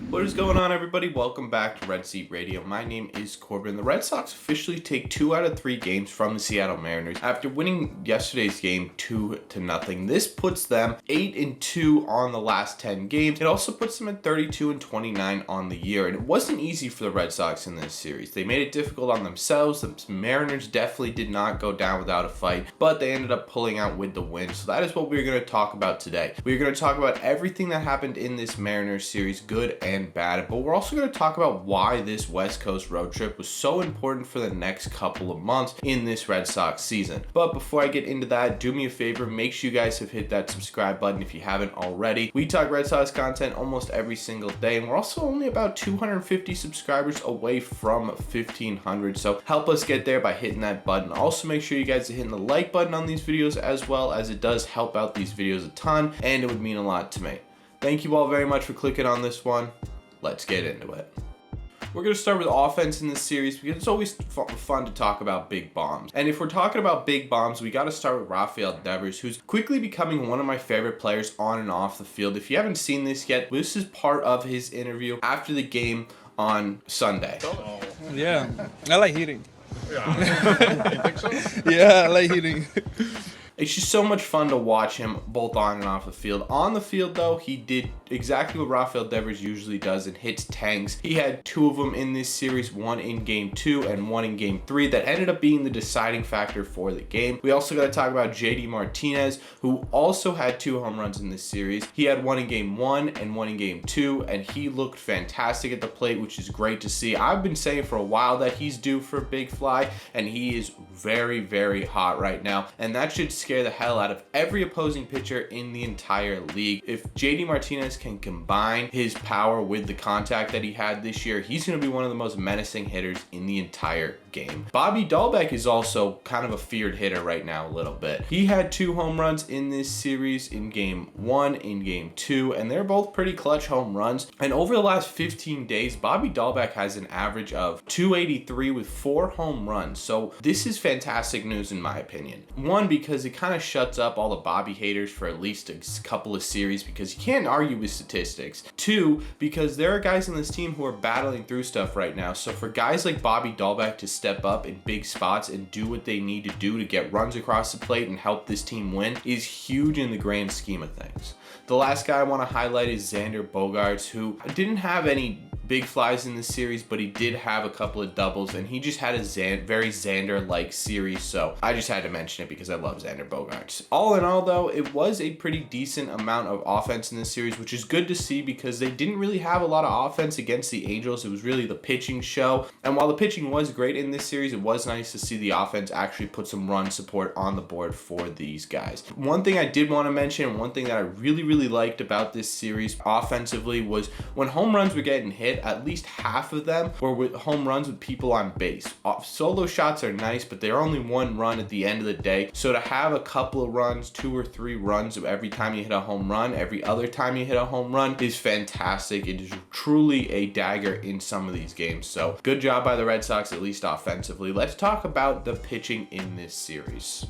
What is going on, everybody? Welcome back to Red Seat Radio. My name is Corbin. The Red Sox officially take 2 out of 3 games from the Seattle Mariners after winning yesterday's game 2-0. This puts them 8-2 on the last 10 games. It also puts them at 32-29 on the year. And it wasn't easy for the Red Sox in this series. They made it difficult on themselves. The Mariners definitely did not go down without a fight, but they ended up pulling out with the win. So that is what we're going to talk about today. We're going to talk about everything that happened in this Mariners series, good and bad, but we're also going to talk about why this West Coast road trip was so important for the next couple of months in this Red Sox season. But before I get into that, do me a favor, make sure you guys have hit that subscribe button if you haven't already. We talk Red Sox content almost every single day, and we're also only about 250 subscribers away from 1,500, so help us get there by hitting that button. Also, make sure you guys are hitting the like button on these videos, as well as it does help out these videos a ton, and it would mean a lot to me. Thank you all very much for clicking on this one. Let's get into it. We're going to start with offense in this series because it's always fun to talk about big bombs. And if we're talking about big bombs, we got to start with Rafael Devers, who's quickly becoming one of my favorite players on and off the field. If you haven't seen this yet, this is part of his interview after the game on Sunday. Yeah, I like hitting. Yeah. You think so? Yeah, I like hitting. It's just so much fun to watch him both on and off the field. On the field, though, he did exactly what Rafael Devers usually does and hits tanks. He had 2 of them in this series, one in game 2 and one in game 3, that ended up being the deciding factor for the game. We also got to talk about JD Martinez, who also had 2 home runs in this series. He had one in game 1 and one in game 2, and he looked fantastic at the plate, which is great to see. I've been saying for a while that he's due for a big fly, and he is very, very hot right now, and that should scare the hell out of every opposing pitcher in the entire league. If JD Martinez can combine his power with the contact that he had this year, he's going to be one of the most menacing hitters in the entire game. Bobby Dahlbeck is also kind of a feared hitter right now a little bit. He had 2 home runs in this series, in game 1, in game 2, and they're both pretty clutch home runs. And over the last 15 days, Bobby Dahlbeck has an average of 283 with 4 home runs. So this is fantastic news in my opinion. One, because it kind of shuts up all the Bobby haters for at least a couple of series, because you can't argue with statistics. 2, because there are guys on this team who are battling through stuff right now. So for guys like Bobby Dahlbeck to step up in big spots and do what they need to do to get runs across the plate and help this team win is huge in the grand scheme of things. The last guy I want to highlight is Xander Bogaerts, who didn't have any big flies in this series, but he did have a couple of doubles, and he just had a very Xander-like series, so I just had to mention it because I love Xander Bogaerts. All in all, though, it was a pretty decent amount of offense in this series, which is good to see because they didn't really have a lot of offense against the Angels. It was really the pitching show, and while the pitching was great in this series, it was nice to see the offense actually put some run support on the board for these guys. One thing I did want to mention, and one thing that I really liked about this series offensively, was when home runs were getting hit, at least half of them were with home runs with people on base. Solo shots are nice, but they're only 1 run at the end of the day. So to have a couple of runs, 2 or 3 runs every time you hit a home run, every other time you hit a home run, is fantastic. It is truly a dagger in some of these games. So good job by the Red Sox, at least offensively. Let's talk about the pitching in this series.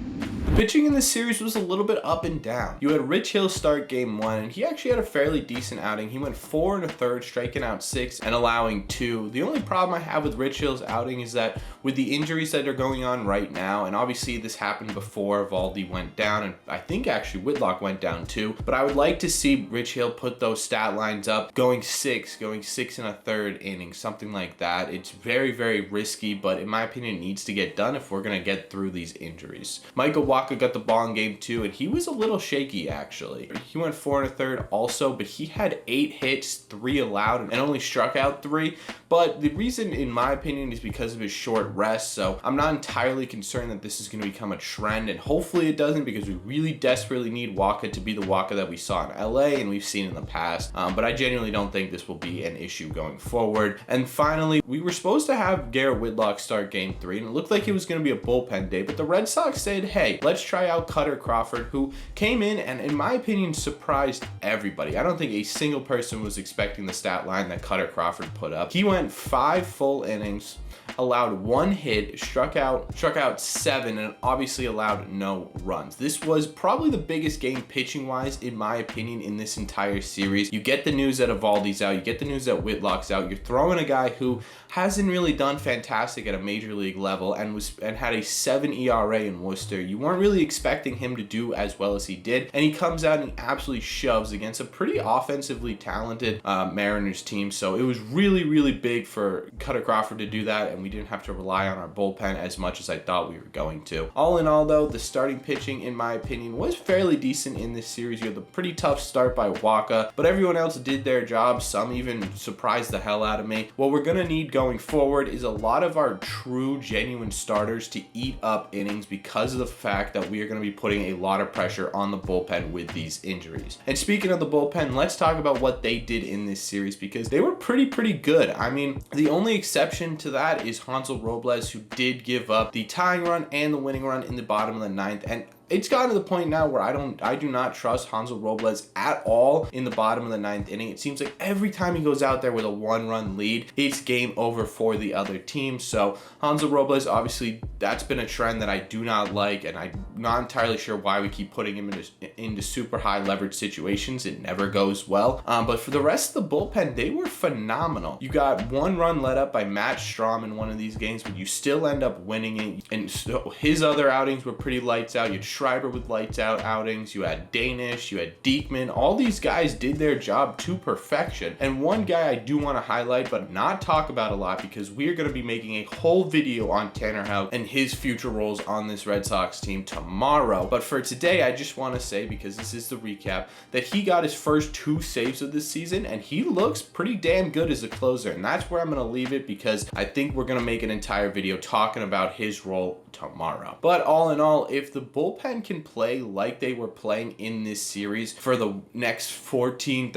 The pitching in this series was a little bit up and down. You had Rich Hill start game 1, and he actually had a fairly decent outing. He went 4 1/3, striking out 6 and allowing 2. The only problem I have with Rich Hill's outing is that with the injuries that are going on right now, and obviously this happened before Valdi went down, and I think actually Whitlock went down too, but I would like to see Rich Hill put those stat lines up, going 6 1/3 innings, something like that. It's very risky, but in my opinion it needs to get done if we're going to get through these injuries. Michael Wacha got the ball in game 2, and he was a little shaky actually. He went 4 1/3 also, but he had 8 hits, 3 allowed, and only struck out 3. But the reason, in my opinion, is because of his short rest. So I'm not entirely concerned that this is going to become a trend, and hopefully it doesn't, because we really desperately need Wacha to be the Wacha that we saw in LA and we've seen in the past. But I genuinely don't think this will be an issue going forward. And finally, we were supposed to have Garrett Whitlock start game 3, and it looked like it was going to be a bullpen day, but the Red Sox said, hey, let's try out Cutter Crawford, who came in and, in my opinion, surprised everybody. I don't think a single person was expecting the stat line that Cutter Crawford put up. He went 5 full innings, allowed 1 hit, struck out 7, and obviously allowed no runs. This was probably the biggest game pitching wise, in my opinion, in this entire series. You get the news that Eovaldi's out, you get the news that Whitlock's out, you're throwing a guy who hasn't really done fantastic at a major league level and had a 7 ERA in Worcester. You weren't really expecting him to do as well as he did, and he comes out and he absolutely shoves against a pretty offensively talented Mariners team. So it was really, really big for Cutter Crawford to do that, and we didn't have to rely on our bullpen as much as I thought we were going to. All in all, though, the starting pitching, in my opinion, was fairly decent in this series. You had the pretty tough start by Waka, but everyone else did their job. Some even surprised the hell out of me. What we're gonna need going forward is a lot of our true, genuine starters to eat up innings because of the fact that we are going to be putting a lot of pressure on the bullpen with these injuries. And speaking of the bullpen, let's talk about what they did in this series, because they were pretty good. I mean, the only exception to that is Hansel Robles, who did give up the tying run and the winning run in the bottom of the 9th. And it's gotten to the point now where I do not trust Hansel Robles at all in the bottom of the 9th inning. It seems like every time he goes out there with a 1-run lead, it's game over for the other team. So Hansel Robles, obviously, that's been a trend that I do not like, and I'm not entirely sure why we keep putting him into super high leverage situations. It never goes well. But for the rest of the bullpen, they were phenomenal. You got 1 run let up by Matt Strahm in one of these games, but you still end up winning it. And so his other outings were pretty lights out. You had Schreiber with lights out outings, you had Danish, you had Diekman. All these guys did their job to perfection. And one guy I do want to highlight but not talk about a lot, because we are going to be making a whole video on Tanner Houck and his future roles on this Red Sox team tomorrow. But for today, I just want to say, because this is the recap, that he got his first 2 saves of this season, and he looks pretty damn good as a closer. And that's where I'm going to leave it, because I think we're going to make an entire video talking about his role tomorrow. But all in all, if the bullpen can play like they were playing in this series for the next 13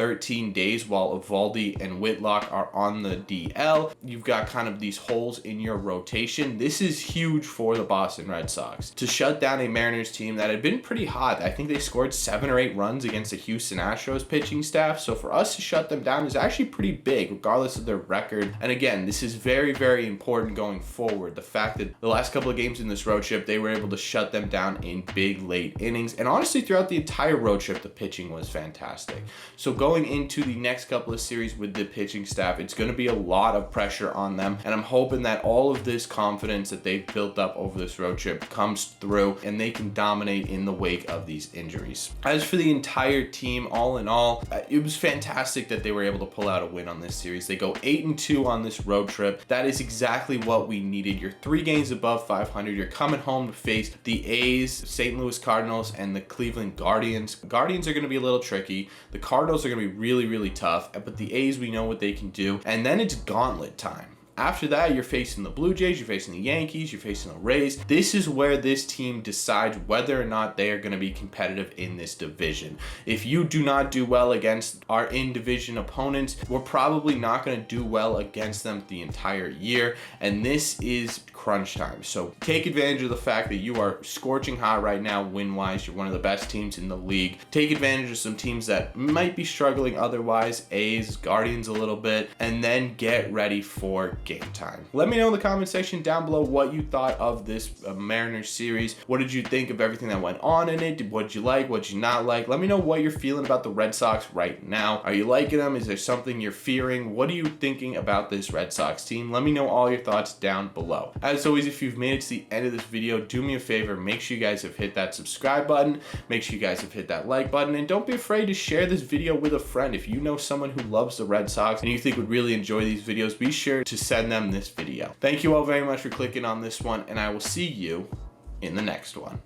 days while Eovaldi and Whitlock are on the DL, you've got kind of these holes in your rotation. This is huge for the Boston Red Sox to shut down a Mariners team that had been pretty hot. I think they scored 7 or 8 runs against the Houston Astros pitching staff. So for us to shut them down is actually pretty big, regardless of their record. And again, this is very important going forward. The fact that the last couple of games in this road trip, they were able to shut them down in big late innings. And honestly, throughout the entire road trip, the pitching was fantastic. So going into the next couple of series with the pitching staff, it's going to be a lot of pressure on them. And I'm hoping that all of this confidence that they've built up over this road trip comes through and they can dominate in the wake of these injuries. As for the entire team, all in all, it was fantastic that they were able to pull out a win on this series. They go 8-2 on this road trip. That is exactly what we needed. You're 3 games above 500. You're coming home to face the A's, St. Louis Cardinals, and the Cleveland Guardians. Guardians are going to be a little tricky. The Cardinals are going to be really tough, but the A's, we know what they can do. And then it's gauntlet time. After that, you're facing the Blue Jays, you're facing the Yankees, you're facing the Rays. This is where this team decides whether or not they are going to be competitive in this division. If you do not do well against our in-division opponents, we're probably not going to do well against them the entire year. And this is crunch time. So take advantage of the fact that you are scorching hot right now win-wise. You're one of the best teams in the league. Take advantage of some teams that might be struggling otherwise, A's, Guardians a little bit, and then get ready for game time. Let me know in the comment section down below what you thought of this Mariners series. What did you think of everything that went on in it? What did you like? What did you not like? Let me know what you're feeling about the Red Sox right now. Are you liking them? Is there something you're fearing? What are you thinking about this Red Sox team? Let me know all your thoughts down below. As always, if you've made it to the end of this video, do me a favor, make sure you guys have hit that subscribe button, make sure you guys have hit that like button, and don't be afraid to share this video with a friend. If you know someone who loves the Red Sox and you think would really enjoy these videos, be sure to send them this video. Thank you all very much for clicking on this one, and I will see you in the next one.